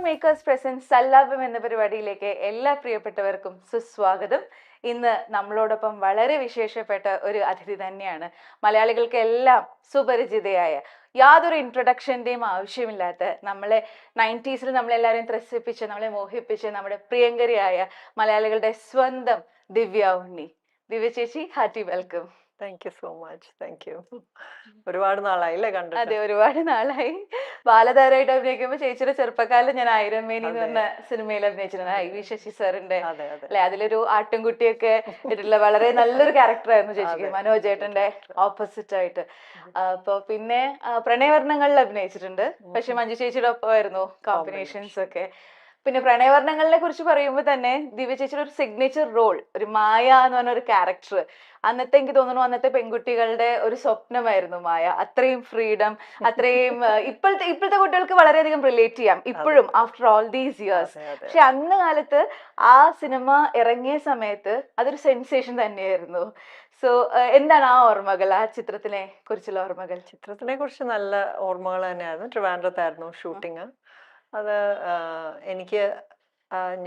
Makers presence Sallapam എന്ന പരിപാടിയിലേക്ക് എല്ലാ പ്രിയപ്പെട്ടവർക്കും സുസ്വാഗതം. ഇന്ന് നമ്മളോടൊപ്പം വളരെ വിശേഷപ്പെട്ട ഒരു അതിഥി തന്നെയാണ്. മലയാളികൾക്ക് എല്ലാം സുപരിചിതയായ, യാതൊരു ഇൻട്രൊഡക്ഷൻ്റെയും ആവശ്യമില്ലാത്ത, നമ്മളെ 90s നമ്മളെല്ലാവരെയും ത്രസിപ്പിച്ച് നമ്മളെ മോഹിപ്പിച്ച് നമ്മുടെ പ്രിയങ്കരിയായ മലയാളികളുടെ സ്വന്തം ദിവ്യ ഉണ്ണി. ദിവ്യ ചേച്ചി, hearty welcome. Thank you so much. Thank you. ഒരുപാട് നാളായില്ലേ കണ്ടിട്ട്? അതെ, ഒരുപാട് നാളായി. ബാലതാരമായിട്ട് അഭിനയിക്കുമ്പോൾ ചേച്ചിയുടെ ചെറുപ്പക്കാലം ഞാൻ ആയിരം മേനി എന്ന് പറഞ്ഞ സിനിമയിൽ അഭിനയിച്ചിട്ടുണ്ട്. ഐ.വി. ശശി സാറിന്റെ അല്ലെ, അതിലൊരു ആട്ടിൻകുട്ടിയൊക്കെ ഇട്ടിട്ടുള്ള വളരെ നല്ലൊരു ക്യാരക്ടറായിരുന്നു ചേച്ചിക്ക്, മനോജ് ഏട്ടന്റെ ഓപ്പോസിറ്റ് ആയിട്ട്. അപ്പൊ പിന്നെ പ്രണയവർണ്ണങ്ങളിൽ അഭിനയിച്ചിട്ടുണ്ട്. പക്ഷെ മഞ്ജു ചേച്ചിയുടെ ഒപ്പമായിരുന്നു കോമ്പിനേഷൻസ് ഒക്കെ. പിന്നെ പ്രണയവർണ്ണങ്ങളെ കുറിച്ച് പറയുമ്പോൾ തന്നെ ദിവ്യ ചേച്ചിയുടെ ഒരു സിഗ്നേച്ചർ റോൾ, ഒരു മായ എന്ന് പറഞ്ഞ ഒരു ക്യാരക്ടർ, അന്നത്തെ എനിക്ക് തോന്നുന്നു അന്നത്തെ പെൺകുട്ടികളുടെ ഒരു സ്വപ്നമായിരുന്നു മായ. അത്രയും ഫ്രീഡം, അത്രയും ഇപ്പോഴത്തെ കുട്ടികൾക്ക് വളരെയധികം റിലേറ്റ് ചെയ്യാം ഇപ്പോഴും ആഫ്റ്റർ ഓൾ ദീസ് ഇയേഴ്സ്. പക്ഷെ അന്ന് കാലത്ത് ആ സിനിമ ഇറങ്ങിയ സമയത്ത് അതൊരു സെൻസേഷൻ തന്നെയായിരുന്നു. സോ എന്താണ് ആ ഓർമ്മകൾ, ആ ചിത്രത്തിനെ കുറിച്ചുള്ള ഓർമ്മകൾ? ചിത്രത്തിനെ കുറിച്ച് നല്ല ഓർമ്മകൾ തന്നെയായിരുന്നു. ട്രിവാൻഡ്രത്തായിരുന്നു ഷൂട്ടിങ്. അത് എനിക്ക്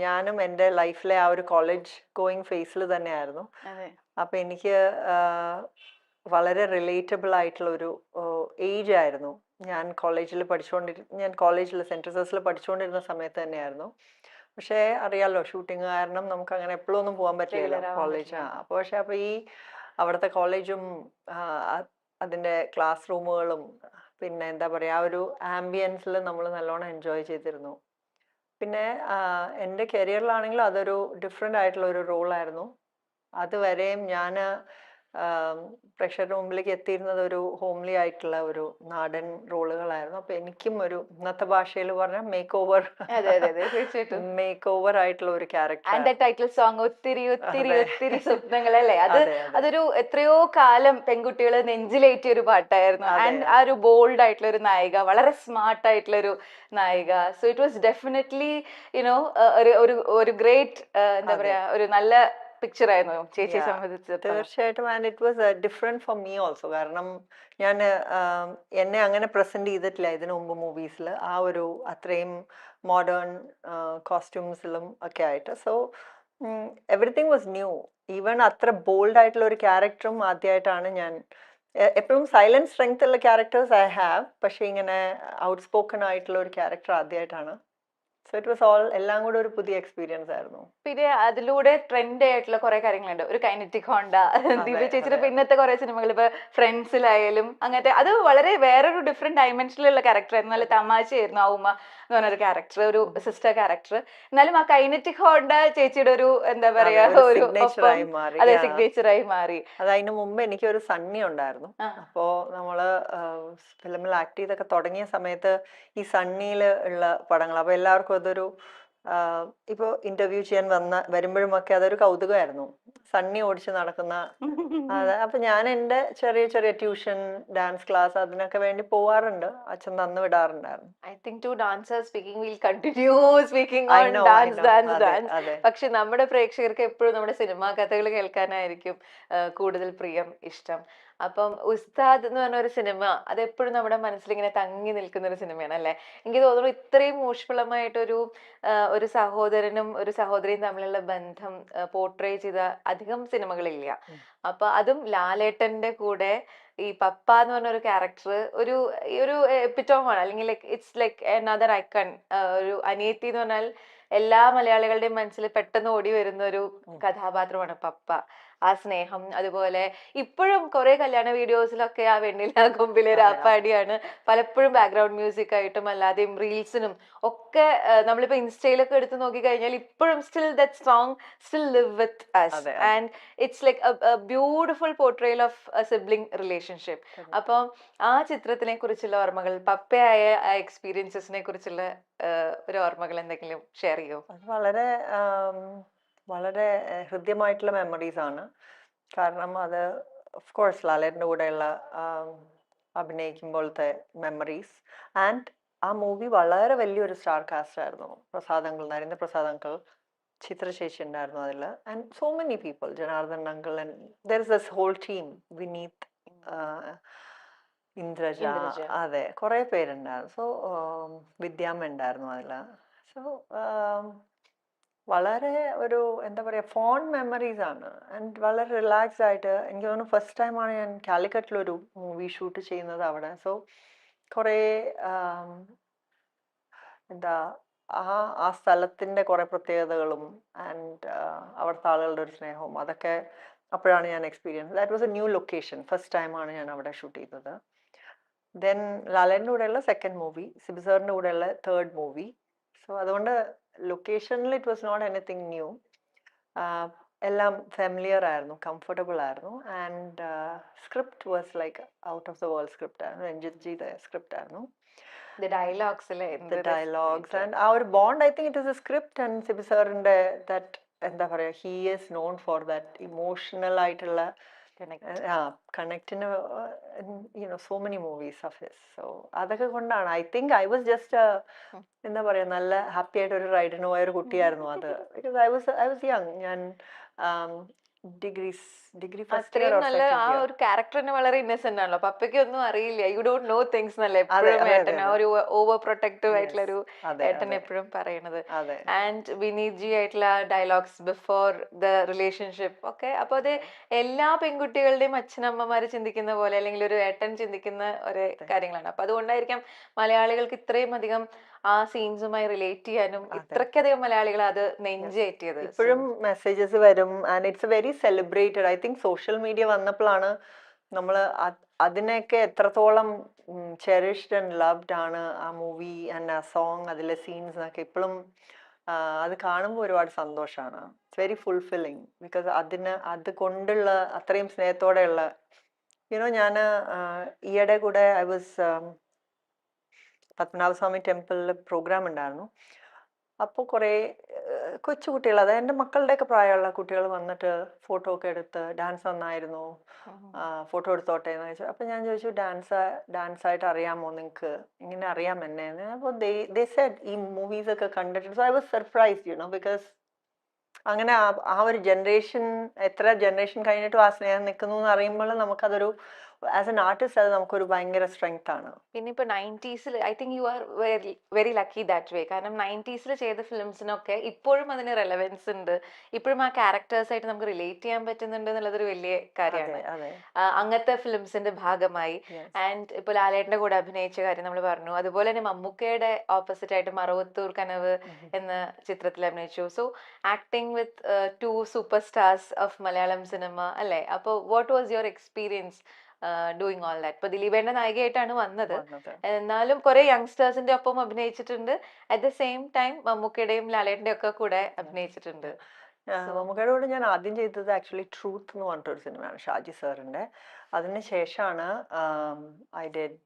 ഞാനും എൻ്റെ ലൈഫിലെ ആ ഒരു കോളേജ് ഗോയിങ് ഫേസിൽ തന്നെയായിരുന്നു. അപ്പം എനിക്ക് വളരെ റിലേറ്റബിൾ ആയിട്ടുള്ള ഒരു ഏജ് ആയിരുന്നു. ഞാൻ കോളേജിൽ സെൻറ്റ് ജോസഫിൽ പഠിച്ചുകൊണ്ടിരുന്ന സമയത്ത് തന്നെയായിരുന്നു. പക്ഷേ അറിയാലോ, ഷൂട്ടിങ് കാരണം നമുക്ക് അങ്ങനെ എപ്പോഴും ഒന്നും പോകാൻ പറ്റില്ലല്ലോ കോളേജ്. അപ്പോൾ ഈ അവിടുത്തെ കോളേജും അതിൻ്റെ ക്ലാസ് റൂമുകളും പിന്നെ എന്താ പറയുക, ആ ഒരു ആംബിയൻസിൽ നമ്മൾ നല്ലോണം എൻജോയ് ചെയ്തിരുന്നു. പിന്നെ എൻ്റെ കരിയറിലാണെങ്കിലും അതൊരു ഡിഫറെൻ്റ് ആയിട്ടുള്ള ഒരു റോളായിരുന്നു. അതുവരെയും ഞാൻ പ്രേക്ഷകരുടെ മുമ്പിലേക്ക് എത്തിയിരുന്നത് ഒരു ഹോംലി ആയിട്ടുള്ള ഒരു നാടൻ റോളുകളായിരുന്നു. അപ്പൊ എനിക്കും ഒരു ഇന്നത്തെ ഭാഷയിൽ പറഞ്ഞ മേക്ക് ഓവർ ആയിട്ടുള്ള ഒരു ക്യാരക്ടർ. ടൈറ്റിൽ സോങ് ഒത്തിരി ഒത്തിരി ഒത്തിരി സ്വപ്നങ്ങളല്ലേ, അതൊരു എത്രയോ കാലം പെൺകുട്ടികൾ നെഞ്ചിലേറ്റിയ ഒരു പാട്ടായിരുന്നു. ആൻഡ് ആ ഒരു ബോൾഡ് ആയിട്ടുള്ള ഒരു നായിക, വളരെ സ്മാർട്ട് ആയിട്ടുള്ള ഒരു നായിക. So it was definitely you know ഒരു ഗ്രേറ്റ് എന്താ പറയാ, ഒരു നല്ല പിക്ചർ ആയിരുന്നു ചേച്ചിയെ സംബന്ധിച്ച്. തീർച്ചയായിട്ടും. And it was different for me also. കാരണം ഞാൻ എന്നെ അങ്ങനെ പ്രസന്റ് ചെയ്തിട്ടില്ല ഇതിനു മുമ്പ് മൂവീസിൽ, ആ ഒരു അത്രയും മോഡേൺ കോസ്റ്റ്യൂംസിലും ഒക്കെ ആയിട്ട്. So everything was new. Even അത്ര ബോൾഡ് ആയിട്ടുള്ള ഒരു ക്യാരക്ടറും ആദ്യമായിട്ടാണ് ഞാൻ. എപ്പോഴും സൈലന്റ് സ്ട്രെങ്ത് ഉള്ള ക്യാരക്ടേഴ്സ് ഐ ഹാവ്, പക്ഷെ ഇങ്ങനെ ഔട്ട് സ്പോക്കൺ ആയിട്ടുള്ള ഒരു ക്യാരക്ടർ ആദ്യമായിട്ടാണ്. സോ ഇറ്റ് വാസ് ഓൾ, എല്ലാം കൂടെ ഒരു പുതിയ എക്സ്പീരിയൻസ് ആയിരുന്നു. പിന്നെ അതിലൂടെ ട്രെൻഡ് ആയിട്ടുള്ള കുറെ കാര്യങ്ങളുണ്ട്. ഒരു കൈനറ്റിക് ഹോണ്ട, ദിവ്യ ചേച്ചിയുടെ പിന്നത്തെ കുറെ സിനിമകൾ, ഇപ്പൊ ഫ്രണ്ട്സിലായാലും അങ്ങനത്തെ, അത് വളരെ വേറൊരു ഡിഫറെന്റ് ഡയമെൻഷനിലുള്ള ക്യാരക്ടർ ആയിരുന്നു. നല്ല തമാശയായിരുന്നു ആ ഉമ്മ എന്ന് പറഞ്ഞൊരു ക്യാരക്ടർ, ഒരു സിസ്റ്റർ ക്യാരക്ടർ. എന്നാലും ആ കൈനറ്റിക് ഹോണ്ട ചേച്ചിയുടെ ഒരു എന്താ പറയാ, ഒരു സിഗ്നേച്ചറായി മാറി. അതിന് മുമ്പ് എനിക്ക് ഒരു സണ്ണി ഉണ്ടായിരുന്നു. അപ്പോ നമ്മള് ഫിലിമിൽ ആക്ട് ചെയ്തൊക്കെ തുടങ്ങിയ സമയത്ത് ഈ സണ്ണിയിൽ ഉള്ള പടങ്ങൾ, അപ്പൊ എല്ലാവർക്കും അതൊരു ഇപ്പൊ ഇന്റർവ്യൂ ചെയ്യാൻ വരുമ്പോഴും ഒക്കെ അതൊരു കൗതുകമായിരുന്നു, സണ്ണി ഓടിച്ച് നടക്കുന്ന. അപ്പൊ ഞാൻ എൻ്റെ ചെറിയ ചെറിയ ട്യൂഷൻ, ഡാൻസ് ക്ലാസ് അതിനൊക്കെ വേണ്ടി പോവാറുണ്ട്. അച്ഛൻ തന്നു വിടാറുണ്ടായിരുന്നു. I think two dancers speaking, will continue speaking on dance. പക്ഷെ നമ്മുടെ പ്രേക്ഷകർക്ക് എപ്പോഴും നമ്മുടെ സിനിമാ കഥകൾ കേൾക്കാനായിരിക്കും കൂടുതൽ പ്രിയം, ഇഷ്ടം. അപ്പം ഉസ്താദ് എന്ന് പറഞ്ഞ ഒരു സിനിമ, അതെപ്പോഴും നമ്മുടെ മനസ്സിൽ ഇങ്ങനെ തങ്ങി നിൽക്കുന്ന ഒരു സിനിമയാണ് അല്ലെ. എനിക്ക് തോന്നുന്നു ഇത്രയും ഊഷ്മളമായിട്ടൊരു ഒരു സഹോദരനും ഒരു സഹോദരിയും തമ്മിലുള്ള ബന്ധം പോർട്രേ ചെയ്ത അധികം സിനിമകളില്ല. അപ്പൊ അതും ലാലേട്ടന്റെ കൂടെ ഈ പപ്പ എന്ന് പറഞ്ഞ ഒരു ക്യാരക്ടർ ഒരു എപ്പിറ്റോമാണ്, അല്ലെങ്കിൽ ഇറ്റ്സ് ലൈക്ക് അനദർ ഐക്കൺ. ഒരു അനിയത്തി എന്ന് പറഞ്ഞാൽ എല്ലാ മലയാളികളുടെയും മനസ്സിൽ പെട്ടെന്ന് ഓടി വരുന്ന ഒരു കഥാപാത്രമാണ് പപ്പ. ആ സ്നേഹം, അതുപോലെ ഇപ്പോഴും കുറെ കല്യാണ വീഡിയോസിലൊക്കെ ആ വെണ്ണില കൊമ്പിലെ രാപ്പാടിയാണ് പലപ്പോഴും ബാക്ക്ഗ്രൗണ്ട് മ്യൂസിക് ആയിട്ടും അല്ലാതെയും റീൽസിനും ഒക്കെ. നമ്മളിപ്പോ ഇൻസ്റ്റയിലൊക്കെ എടുത്ത് നോക്കി കഴിഞ്ഞാൽ ഇപ്പോഴും still that song still live with us, and it's like a beautiful portrayal of a sibling relationship. അപ്പം ആ ചിത്രത്തിനെ കുറിച്ചുള്ള ഓർമ്മകൾ, പപ്പയായ ആ എക്സ്പീരിയൻസസിനെ കുറിച്ചുള്ള ഒരു ഓർമ്മകൾ എന്തെങ്കിലും ഷെയർ ചെയ്യോ? വളരെ വളരെ ഹൃദ്യമായിട്ടുള്ള മെമ്മറീസ് ആണ്. കാരണം അത് ഓഫ് കോഴ്സ് ലാലേട്ടൻ്റെ കൂടെയുള്ള അഭിനയിക്കുമ്പോഴത്തെ മെമ്മറീസ്. ആൻഡ് ആ മൂവി വളരെ വലിയൊരു സ്റ്റാർ കാസ്റ്റ് ആയിരുന്നു. നരേന്ദ്ര പ്രസാദ് അങ്കിൾ, ചിത്ര ചേച്ചി ഉണ്ടായിരുന്നു അതിൽ, and so many people, Janardhan uncle, and there is this whole team, Vineeth, Indraja, അതെ കുറെ പേരുണ്ടായിരുന്നു. സോ വിദ്യാമ്മ ഉണ്ടായിരുന്നു അതിൽ. സോ വളരെ ഒരു എന്താ പറയുക ഫോൺ മെമ്മറീസ് ആണ് ആൻഡ് വളരെ റിലാക്സ്ഡ് ആയിട്ട് എനിക്ക് തോന്നുന്നു ഫസ്റ്റ് ടൈമാണ് ഞാൻ കാലിക്കറ്റിലൊരു മൂവി ഷൂട്ട് ചെയ്യുന്നത് അവിടെ. സോ കുറേ എന്താ ആ ആ സ്ഥലത്തിൻ്റെ കുറേ പ്രത്യേകതകളും ആൻഡ് അവിടുത്തെ ആളുകളുടെ ഒരു സ്നേഹവും അതൊക്കെ അപ്പോഴാണ് ഞാൻ experience. That was A new location. First ടൈമാണ് ഞാൻ അവിടെ ഷൂട്ട് ചെയ്തത്. ദെൻ ലാലേൻ്റെ കൂടെയുള്ള സെക്കൻഡ് മൂവി, സിബി സാറിൻ്റെ കൂടെയുള്ള തേർഡ് മൂവി. സോ അതുകൊണ്ട് ലൊക്കേഷനിൽ it was not anything new. എല്ലാം ഫെമിലിയർ ആയിരുന്നു, കംഫർട്ടബിൾ ആയിരുന്നു. And script was like out of the world script ആയിരുന്നു, രഞ്ജിത് ജിയുടെ സ്ക്രിപ്റ്റ് ആയിരുന്നു. The dialogues The dialogues and our bond, I think it is a script and Sibi sirinte that എന്താ പറയുക, he is known for that emotional ആയിട്ടുള്ള connect in you know so many movies of his. So അതൊക്കെ കൊണ്ടാണ് I think I was just എന്താ പറയുക നല്ല happy ആയിട്ട് ഒരു റൈഡിന് പോയ ഒരു കുട്ടിയായിരുന്നു അത്. because I was young. ഞാൻ ഡിഗ്രി ഫസ്റ്റ് ഇയർ അത്രയും നല്ല ആ ഒരു ക്യാരക്ടറിന് വളരെ ഇന്നസെന്റ് ആണല്ലോ. പപ്പയ്ക്ക് ഒന്നും അറിയില്ല, യു ഡോണ്ട് നോ തിങ്സ് എന്നല്ലേ എപ്പോഴും ഏട്ടൻ ആ ഒരു ഓവർ പ്രൊട്ടക്റ്റീവ് ആയിട്ടുള്ള ഒരു ഏട്ടൻ എപ്പോഴും പറയണത്. ആൻഡ് വിനീത് ജി ആയിട്ടുള്ള ഡയലോഗ്സ് ബിഫോർ ദ റിലേഷൻഷിപ്പ് ഒക്കെ. അപ്പൊ അത് എല്ലാ പെൺകുട്ടികളുടെയും അച്ഛനമ്മമാര് ചിന്തിക്കുന്ന പോലെ അല്ലെങ്കിൽ ഒരു ഏട്ടൻ ചിന്തിക്കുന്ന ഒരു കാര്യങ്ങളാണ്. അപ്പൊ അതുകൊണ്ടായിരിക്കാം മലയാളികൾക്ക് ഇത്രയും അധികം ആ സീൻസുമായി റിലേറ്റ് ചെയ്യാനും ഇത്രയ്ക്കധികം മലയാളികൾ അത് നെഞ്ചേറ്റിയത്. ഇപ്പോഴും മെസ്സേജസ് വരും and it's very celebrated. I think social media വന്നപ്പോഴാണ് നമ്മൾ അതിനെയൊക്കെ എത്രത്തോളം ചെറിഷ്ഡ് ആൻഡ് ലവ്ഡ് ആണ് ആ മൂവി ആൻഡ് ആ സോങ്, അതിലെ സീൻസ് എന്നൊക്കെ ഇപ്പോഴും അത് കാണുമ്പോൾ ഒരുപാട് സന്തോഷമാണ്. ഇറ്റ്സ് വെരി ഫുൾഫില്ലിങ് ബിക്കോസ് അത് കൊണ്ടുള്ള അത്രയും സ്നേഹത്തോടെയുള്ള യുനോ ഞാൻ ഈയിടെ കൂടെ ഐ വാസ് പത്മനാഭസ്വാമി ടെമ്പിളിൽ പ്രോഗ്രാം ഉണ്ടായിരുന്നു. അപ്പോൾ കുറേ കൊച്ചുകുട്ടികൾ, അതായത് എൻ്റെ മക്കളുടെയൊക്കെ പ്രായമുള്ള കുട്ടികൾ വന്നിട്ട് ഫോട്ടോ ഒക്കെ എടുത്ത് ഡാൻസ് നന്നായിരുന്നു, ഫോട്ടോ എടുത്തോട്ടെ എന്ന് ചോദിച്ചു. അപ്പം ഞാൻ ചോദിച്ചു ഡാൻസായിട്ട് അറിയാമോ നിങ്ങൾക്ക്, ഇങ്ങനെ അറിയാം എന്നെ. അപ്പോൾ ദേ സെഡ് ഈ മൂവീസൊക്കെ കണ്ടിട്ട്. So I was surprised you know because അങ്ങനെ ആ ഒരു ജനറേഷൻ, എത്ര ജനറേഷൻ കഴിഞ്ഞിട്ടും ആ സ്നേഹം നിൽക്കുന്നു എന്ന് അറിയുമ്പോൾ നമുക്കതൊരു ആസ് എൻ ആർട്ടിസ്റ്റ് അത് നമുക്കൊരു ഭയങ്കര സ്ട്രെങ്ത് ആണ്. പിന്നെ ഇപ്പൊ 90s I think you are very lucky that way. കാരണം 90s ചെയ്ത ഫിലിംസിനൊക്കെ ഇപ്പോഴും അതിന് റെലവൻസ് ഉണ്ട്, ഇപ്പോഴും ആ ക്യാരക്ടേഴ്സ് ആയിട്ട് നമുക്ക് റിലേറ്റ് ചെയ്യാൻ പറ്റുന്നുണ്ട് എന്നുള്ളതൊരു വലിയ കാര്യമാണ് അങ്ങനത്തെ ഫിലിംസിന്റെ ഭാഗമായി. ആൻഡ് ഇപ്പൊ ലാലേട്ടന്റെ കൂടെ അഭിനയിച്ച കാര്യം നമ്മൾ പറഞ്ഞു. അതുപോലെ തന്നെ മമ്മൂക്കയുടെ ഓപ്പോസിറ്റ് ആയിട്ട് മറവത്തൂർ കനവ് എന്ന ചിത്രത്തിൽ അഭിനയിച്ചു. So acting with 2 super stars of Malayalam cinema അല്ലേ. അപ്പോൾ what was your experience doing all that? ഇപ്പൊ ദിലീപേന്റെ നായികയായിട്ടാണ് വന്നത്, എന്നാലും കുറെ യങ്സ്റ്റേഴ്സിന്റെ ഒപ്പം അഭിനയിച്ചിട്ടുണ്ട്. അറ്റ് ദ സെയിം ടൈം മമ്മൂക്കയുടെയും ലാലേട്ടന്റെ ഒക്കെ കൂടെ അഭിനയിച്ചിട്ടുണ്ട്. മമ്മൂക്കയുടെ കൂടെ ഞാൻ ആദ്യം ചെയ്തത് ആക്ച്വലി ട്രൂത്ത് എന്ന് പറഞ്ഞിട്ടൊരു സിനിമയാണ്, ഷാജി സാറിന്റെ. അതിന് ശേഷമാണ് ഐ ഡിഡ്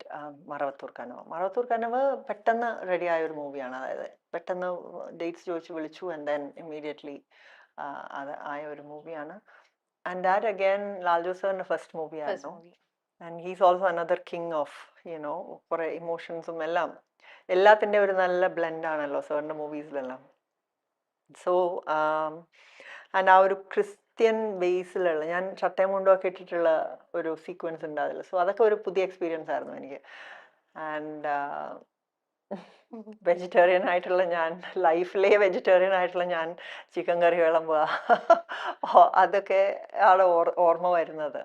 മറവത്തൂർ കനവ്. മറവത്തൂർ കനവ് പെട്ടെന്ന് റെഡിയായ ഒരു മൂവിയാണ്. അതായത് പെട്ടെന്ന് ഡേറ്റ്സ് ചോദിച്ച് വിളിച്ചു ആൻഡ് ദെൻ ഇമ്മീഡിയറ്റ്ലി അത് ആയ ഒരു മൂവിയാണ്. ആൻഡ് ദാറ്റ് അഗൈൻ ലാൽജോ സാറിന്റെ ഫസ്റ്റ് മൂവി ആയിരുന്നു. And he's also another king of you know കുറെ ഇമോഷൻസും എല്ലാം, എല്ലാത്തിൻ്റെ ഒരു നല്ല ബ്ലെൻഡ് ആണല്ലോ സാറിൻ്റെ മൂവീസിലെല്ലാം. സോ ആൻഡ് ആ ഒരു ക്രിസ്ത്യൻ ബേസിലുള്ള, ഞാൻ ചട്ടയും മുണ്ടൊക്കെ ഇട്ടിട്ടുള്ള ഒരു സീക്വൻസ് ഉണ്ട് അതിൽ. സോ അതൊക്കെ ഒരു പുതിയ എക്സ്പീരിയൻസ് ആയിരുന്നു എനിക്ക്. ആൻഡ് വെജിറ്റേറിയൻ ആയിട്ടുള്ള ഞാൻ, ലൈഫിലെ വെജിറ്റേറിയൻ ആയിട്ടുള്ള ഞാൻ ചിക്കൻ കറി വിളമ്പുക, അതൊക്കെ ആണ് ഓർമ്മ വരുന്നത്.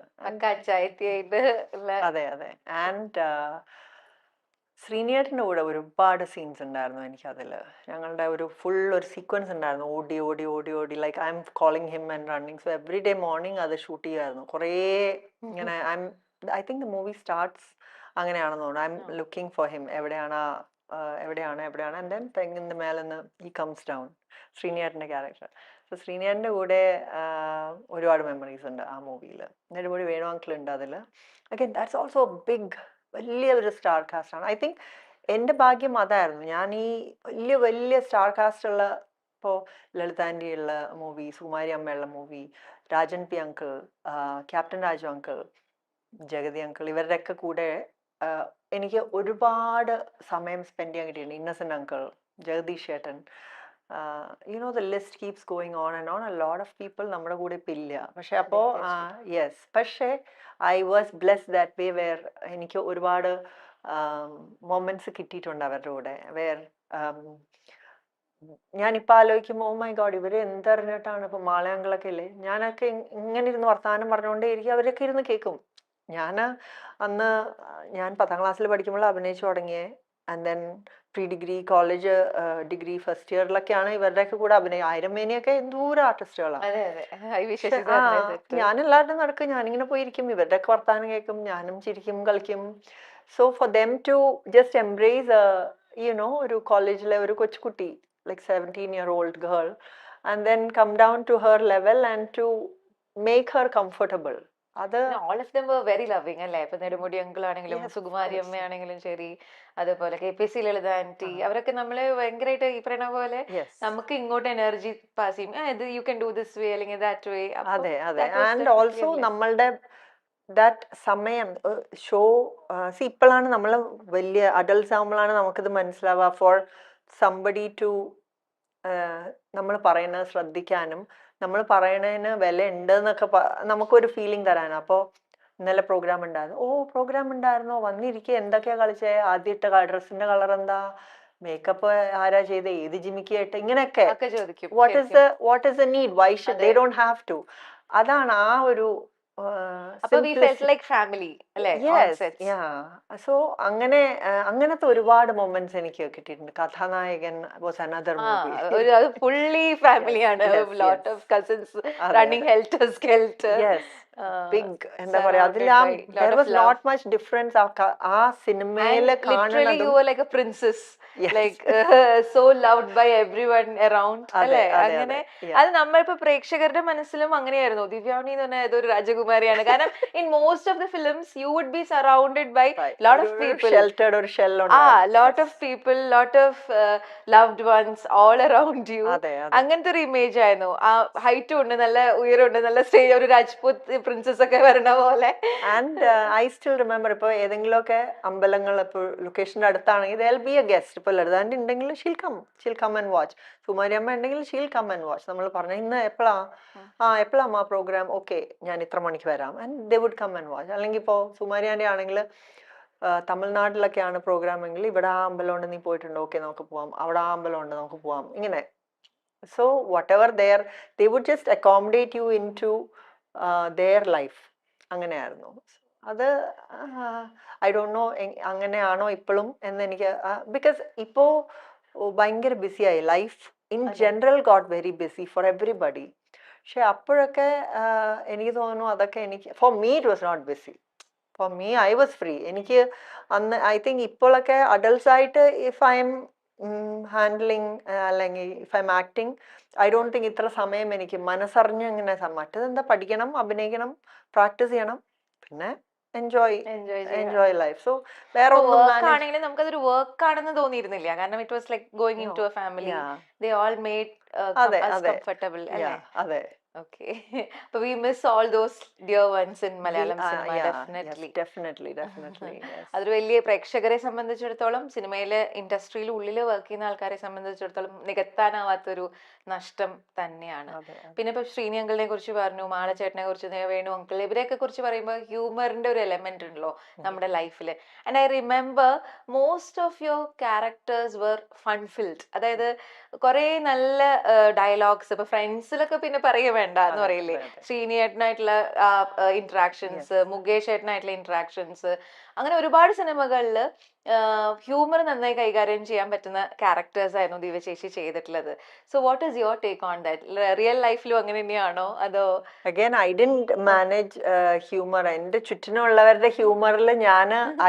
അതെ അതെ. ആൻഡ് ശ്രീനിയേട്ടൻ്റെ കൂടെ ഒരുപാട് സീൻസ് ഉണ്ടായിരുന്നു എനിക്കതിൽ. ഞങ്ങളുടെ ഒരു ഫുൾ ഒരു സീക്വൻസ് ഉണ്ടായിരുന്നു, ഓടി ഓടി ഓടി ഓടി like I am calling him and running. So every day morning അത് ഷൂട്ട് ചെയ്യുമായിരുന്നു. കുറേ ഇങ്ങനെ I think the movie starts അങ്ങനെയാണെന്ന് തോന്നുന്നു. I am looking for him, എവിടെയാണ് ആൻഡ് ദെൻ തെങ്ങിൻ്റെ മേലെ നിന്ന് ഹി കംസ് ഡൗൺ, ശ്രീനിയേട്ടൻ്റെ ക്യാരക്ടർ. സോ ശ്രീനിയേട്ടൻ്റെ കൂടെ ഒരുപാട് മെമ്മറീസ് ഉണ്ട് ആ മൂവിയിൽ. നെടുമുടി വേണു അങ്കിൾ ഉണ്ട് അതിൽ. അഗൈൻ ദാറ്റ്സ് ഓൾസോ ബിഗ്, വലിയ ഒരു സ്റ്റാർ കാസ്റ്റാണ്. ഐ തിങ്ക് എൻ്റെ ഭാഗ്യം അതായിരുന്നു. ഞാൻ ഈ വലിയ വലിയ സ്റ്റാർ കാസ്റ്റുള്ള, ഇപ്പോൾ ലളിതാൻ്റിയുള്ള മൂവി, സുകുമാരി അമ്മയുള്ള movie, Rajan P uncle, captain Raju uncle, Jagathy uncle, ഇവരുടെയൊക്കെ കൂടെ എനിക്ക് ഒരുപാട് സമയം സ്പെൻഡ് ചെയ്യാൻ കിട്ടിയിട്ടുണ്ട്. ഇന്നസെൻ്റ് അങ്കിൾ, ജഗദീഷ് ചേട്ടൻ, you know the list keeps going on and on. A lot of people നമ്മുടെ കൂടെ ഇപ്പം ഇല്ല. പക്ഷെ അപ്പോൾ യെസ്, പക്ഷേ I was blessed that way where എനിക്ക് ഒരുപാട് മൊമെൻറ്റ്സ് കിട്ടിയിട്ടുണ്ട് അവരുടെ കൂടെ. വെയർ ഞാനിപ്പോൾ ആലോചിക്കുമ്പോൾ ഓ മൈ ഗോഡ് ഇവര് എന്തറിഞ്ഞിട്ടാണ് ഇപ്പൊ മാളയങ്കളൊക്കെ ഇല്ലേ, ഞാനൊക്കെ ഇങ്ങനെ ഇരുന്ന് വർത്താനം പറഞ്ഞുകൊണ്ടേ ഇരിക്കും, അവരൊക്കെ ഇരുന്ന് കേൾക്കും. ഞാൻ അന്ന് ഞാൻ 10ാം ക്ലാസ്സിൽ പഠിക്കുമ്പോൾ അഭിനയിച്ചു തുടങ്ങിയേ. And then pre degree college degree first ഇയറിലൊക്കെയാണ് ഇവരുടെയൊക്കെ കൂടെ അഭിനയം. ആയിരം മേനിയൊക്കെ എന്തോരം ആർട്ടിസ്റ്റുകളാണ്. ഞാൻ എല്ലാവരുടെ നടക്കും, ഞാനിങ്ങനെ പോയിരിക്കും, ഇവരുടെയൊക്കെ വർത്താനം കേൾക്കും, ഞാനും ചിരിക്കും കളിക്കും. So for them to just embrace ഒരു കോളേജിലെ ഒരു കൊച്ചുകുട്ടി like 17-year-old girl and then come down to her level and to make her comfortable. അത് all of them were very loving അല്ലേ? ഇപ്പൊ നെടുമുടി അങ്കിൾ ആണെങ്കിലും സുകുമാരി അമ്മയാണെങ്കിലും ശരി, അതുപോലെ KPC ലളിത ആന്റി, അവരൊക്കെ നമ്മളെ ഭയങ്കരമായിട്ട് ഈ പറയുന്ന പോലെ നമുക്ക് ഇങ്ങോട്ട് എനർജി പാസ് ചെയ്യും. ഇത് you can do this way അല്ലെങ്കിൽ ദാറ്റ് വേ. അതെ അതെ. ആൻഡ് ഓൾസോ നമ്മളുടെ ദാറ്റ് സമയം ഷോ ഇപ്പോഴാണ് നമ്മൾ വലിയ അഡൾട്ട്സ് ആകുമ്പോഴാണ് നമുക്കിത് മനസ്സിലാവുക. ഫോർ സംബഡി ടു നമ്മൾ പറയുന്നത് ശ്രദ്ധിക്കാനും നമ്മൾ പറയണതിന് വില ഉണ്ട് എന്നൊക്കെ നമുക്കൊരു ഫീലിംഗ് തരാനും. അപ്പോൾ ഇന്നലെ പ്രോഗ്രാം ഉണ്ടായിരുന്നു, ഓ പ്രോഗ്രാം ഉണ്ടായിരുന്നോ, വന്നിരിക്കുക, എന്തൊക്കെയാ കളിച്ചേ, ആദ്യത്തെ ഡ്രസ്സിന്റെ കളർ എന്താ, മേക്കപ്പ് ആരാ ചെയ്ത്, ഏത് ജിമിക്കായിട്ട്, ഇങ്ങനെയൊക്കെ what is the need, why should they don't have to. അതാണ് ആ ഒരു സോ അങ്ങനത്തെ ഒരുപാട് മൊമെന്റ്സ് എനിക്ക് കിട്ടിയിട്ടുണ്ട്. Kathanayakan was another movie. അത് ഫുള്ളി ഫാമിലിയാണ്, lot of cousins running helter skelter. Big എന്താ പറയാ, അതിൽ there was not much difference. ആ സിനിമയിലെ കാണുന്നത് you were like a princess, like so loved by everyone around അല്ലേ? അങ്ങനെ അത് നമ്മളിപ്പോ പ്രേക്ഷകരുടെ മനസ്സിലും അങ്ങനെയായിരുന്നു. ദിവ്യാണി എന്ന് പറഞ്ഞാൽ ഏതൊരു രാജകുമാരിയാണ്. കാരണം in most of the films you would be surrounded by lot of people, sheltered or shell on lot of people, lot of loved ones all around you. അങ്ങനത്തെ ഒരു ഇമേജ് ആയിരുന്നു. ആ ഹൈറ്റും ഉണ്ട്, നല്ല ഉയരമുണ്ട്, നല്ല സ്റ്റേജ്, ഒരു രാജ്പുത് പ്രിൻസസ് ഒക്കെ വരണ പോലെ. ആൻഡ് ഐ സ്റ്റിൽ റിമെമ്പർ, ഇപ്പോൾ ഏതെങ്കിലുമൊക്കെ അമ്പലങ്ങൾ ഇപ്പോൾ ലൊക്കേഷൻ്റെ അടുത്താണെങ്കിൽ there'll be a guest. ഇപ്പോൾ ലളിതാൻ്റെ ഉണ്ടെങ്കിൽ she'll come and watch. സുമാരിയമ്മ ഉണ്ടെങ്കിൽ she'll come and watch. നമ്മൾ പറഞ്ഞു ഇന്ന് എപ്പോഴാണ് ആ പ്രോഗ്രാം, ഓക്കെ ഞാൻ ഇത്ര മണിക്ക് വരാം, and they would come and watch. അല്ലെങ്കിൽ ഇപ്പോൾ സുമാരിയാൻ്റെ ആണെങ്കിൽ തമിഴ്നാട്ടിലൊക്കെയാണ് പ്രോഗ്രാം എങ്കിൽ ഇവിടെ ആ അമ്പലമുണ്ട്, നീ പോയിട്ടുണ്ടോ, ഓക്കെ നമുക്ക് പോവാം, അവിടെ ആ അമ്പലമുണ്ട് നമുക്ക് പോവാം, ഇങ്ങനെ. So what ever they would just accommodate you into their life. അങ്ങനെയായിരുന്നു. അത് ഐ ഡോണ്ട് നോ അങ്ങനെയാണോ ഇപ്പോഴും എന്ന് എനിക്ക്, ബിക്കോസ് ഇപ്പോൾ ഭയങ്കര ബിസിയായി life in general, got very busy for everybody. പക്ഷെ അപ്പോഴൊക്കെ എനിക്ക് തോന്നുന്നു അതൊക്കെ എനിക്ക്, for me it was not busy. For me I was free. എനിക്ക് അന്ന് ഐ തിങ്ക് ഇപ്പോഴൊക്കെ അഡൾട്ട്സ് ആയിട്ട് ഇഫ് ഐ എം ഹാൻഡ്ലിങ് അല്ലെങ്കിൽ if I am acting, I don't think ഇത്ര സമയം എനിക്ക് മനസ്സറിഞ്ഞ് ഇങ്ങനെ, മറ്റേതെന്താ പഠിക്കണം, അഭിനയിക്കണം, പ്രാക്ടീസ് ചെയ്യണം, പിന്നെ എൻജോയ് ലൈഫ്. സോ വേറെ ആണെങ്കിലും നമുക്കതൊരു വർക്ക് ആണെന്ന് തോന്നിയിരുന്നില്ല. കാരണം it was like going into a family, they all made comfortable അല്ലേ? അതെ. Okay. But we miss all those dear ones in Malayalam cinema. Definitely. അതൊരു വലിയ പ്രേക്ഷകരെ സംബന്ധിച്ചിടത്തോളം, സിനിമയിലെ ഇൻഡസ്ട്രിയിൽ ഉള്ളിൽ വർക്ക് ചെയ്യുന്ന ആൾക്കാരെ സംബന്ധിച്ചിടത്തോളം നികത്താനാവാത്തൊരു നഷ്ടം തന്നെയാണ്. പിന്നെ ഇപ്പൊ ശ്രീനി അങ്കിളിനെ കുറിച്ച് പറഞ്ഞു, മാളച്ചേട്ടനെ കുറിച്ച്, വേണു അങ്കിൾ, ഇവരെയൊക്കെ കുറിച്ച് പറയുമ്പോൾ ഹ്യൂമറിന്റെ ഒരു എലമെന്റ് ഉണ്ടല്ലോ നമ്മുടെ ലൈഫിൽ. And I remember most of your characters were fun filled. അതായത് കുറെ നല്ല ഡയലോഗ്സ്, ഇപ്പൊ ഫ്രണ്ട്സിലൊക്കെ പിന്നെ പറയുക വേണ്ട എന്ന് പറയില്ലേ, ശ്രീനിയേട്ടനായിട്ടുള്ള ഇന്ററാക്ഷൻസ്, മുകേഷ് ഏട്ടനായിട്ടുള്ള ഇന്ററാക്ഷൻസ്, അങ്ങനെ ഒരുപാട് സിനിമകളിൽ ഹ്യൂമർ നന്നായി കൈകാര്യം ചെയ്യാൻ പറ്റുന്ന ക്യാരക്ടേഴ്സ് ആയിരുന്നു ദിവ്യ ചേച്ചി ചെയ്തിട്ടുള്ളത്. So what is your take on that? Real ലൈഫിലും അങ്ങനെ തന്നെയാണോ, അതോ? Again I didn't manage humour. എൻ്റെ ചുറ്റിനുള്ളവരുടെ ഹ്യൂമറിൽ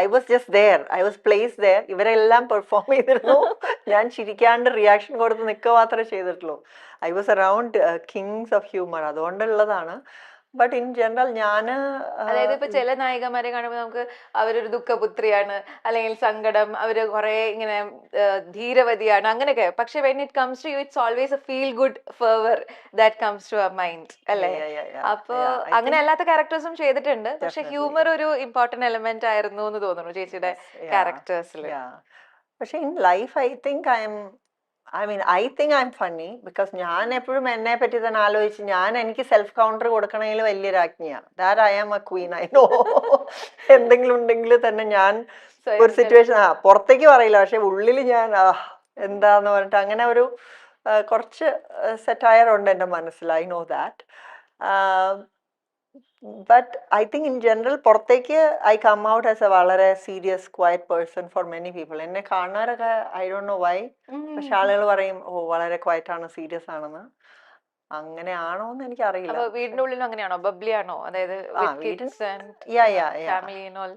I was just there, I was place there. ഇവരെല്ലാം പെർഫോം ചെയ്തിരുന്നു, ഞാൻ ചിരിക്കാണ്ട് റിയാക്ഷൻ കൊടുത്ത് നിൽക്കുക മാത്രമേ ചെയ്തിട്ടുള്ളൂ. I was around kings of humour, അതുകൊണ്ടുള്ളതാണ്. ബട്ട് ഇൻ ജനറൽ അതായത് ഇപ്പൊ ചില നായികമാരെ കാണുമ്പോൾ നമുക്ക് അവരൊരു ദുഃഖപുത്രിയാണ്, അല്ലെങ്കിൽ സങ്കടം, അവര് കുറെ ഇങ്ങനെ ധീരവതിയാണ്, അങ്ങനെയൊക്കെ. പക്ഷെ when it comes to you, it's always a feel good fervour that comes to our mind അല്ലേ? അപ്പൊ അങ്ങനെ അല്ലാത്ത ക്യാരക്ടേഴ്സും ചെയ്തിട്ടുണ്ട്, പക്ഷെ ഹ്യൂമർ ഒരു ഇമ്പോർട്ടന്റ് എലമെന്റ് ആയിരുന്നു എന്ന് തോന്നുന്നു ചേച്ചിയുടെ ക്യാരക്ടേഴ്സിൽ. പക്ഷെ in life I think I'm funny because ഞാൻ എപ്പോഴും എന്നെ പറ്റി തന്നെ ആലോചിച്ച് എനിക്ക് സെൽഫ് കൗണ്ടർ കൊടുക്കണമെങ്കിൽ വലിയ രാജ്ഞിയാണ്. That I am a queen, I know. എന്തെങ്കിലും ഉണ്ടെങ്കിൽ തന്നെ ഞാൻ ഒരു സിറ്റുവേഷൻ പുറത്തേക്ക് പറയില്ല, പക്ഷെ ഉള്ളിൽ ഞാൻ എന്താന്ന് പറഞ്ഞിട്ട് അങ്ങനെ ഒരു കുറച്ച് സെറ്റയർ ഉണ്ട് എൻ്റെ മനസ്സിൽ, I know that. But I think in general പുറത്തേക്ക് I come out as a വളരെ serious quiet person for many people. എന്നെ കാണുന്നവരൊക്കെ ഐ ഡോണ്ട് നോ വൈ, പക്ഷെ ആളുകൾ പറയും ഓ വളരെ ക്വയറ്റ് ആണ്, സീരിയസ് ആണെന്ന്. അങ്ങനെയാണോ എന്ന് എനിക്കറിയില്ല. അപ്പൊ വീടിന്റെ ഉള്ളിലും അങ്ങനെയാണോ, ബബ്ലി ആണോ? അതായത് ഫാമിലി ആൻഡ് ഓൾ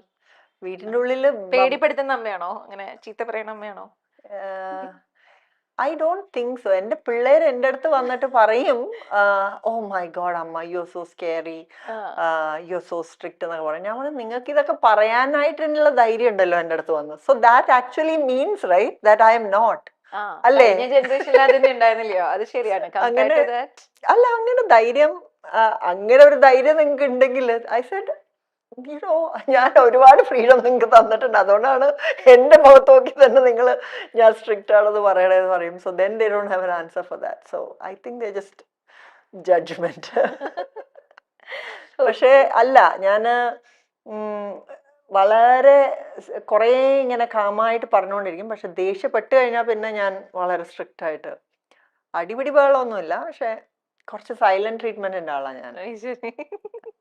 വീട്ടിന്റെ ഉള്ളിൽ പേടിപ്പെടുത്തുന്ന അമ്മയാണോ, അങ്ങനെ ചീത്ത പറയുന്ന അമ്മയാണോ? I don't think so. എൻ്റെ പിള്ളേർ എൻ്റെ അടുത്ത് വന്നിട്ട് പറയും ഓ മൈ ഗോഡ് അമ്മ you are so scary, you are so strict എന്നൊക്കെ പറയും. ഞാൻ പറഞ്ഞു നിങ്ങൾക്ക് ഇതൊക്കെ പറയാനായിട്ടുള്ള ധൈര്യം ഉണ്ടല്ലോ എൻ്റെ അടുത്ത് വന്ന്. So that actually means right that I am not, അല്ലേ? അത് ശരിയാണ്. അങ്ങനെ അല്ല, അങ്ങനെ ധൈര്യം, അങ്ങനെ ഒരു ധൈര്യം നിങ്ങൾക്ക് ഉണ്ടെങ്കിൽ ഐ സെഡ് ഞാൻ ഒരുപാട് ഫ്രീഡം നിങ്ങൾക്ക് തന്നിട്ടുണ്ട്, അതുകൊണ്ടാണ് എൻ്റെ മുഖത്ത് നോക്കി തന്നെ നിങ്ങൾ ഞാൻ സ്ട്രിക്റ്റ് ആണെന്ന് പറയണേന്ന് പറയും. So then they don't have an answer for that. So I think they just judgment. പക്ഷേ അല്ല, ഞാൻ വളരെ കുറേ ഇങ്ങനെ കാമായിട്ട് പറഞ്ഞുകൊണ്ടിരിക്കും, പക്ഷെ ദേഷ്യപ്പെട്ട് കഴിഞ്ഞാൽ പിന്നെ ഞാൻ വളരെ സ്ട്രിക്റ്റ് ആയിട്ട്, അടിപിടി ബഹളമൊന്നുമില്ല, പക്ഷെ കുറച്ച് സൈലന്റ് ട്രീറ്റ്മെന്റിന്റെ ആളാണ് ഞാൻ.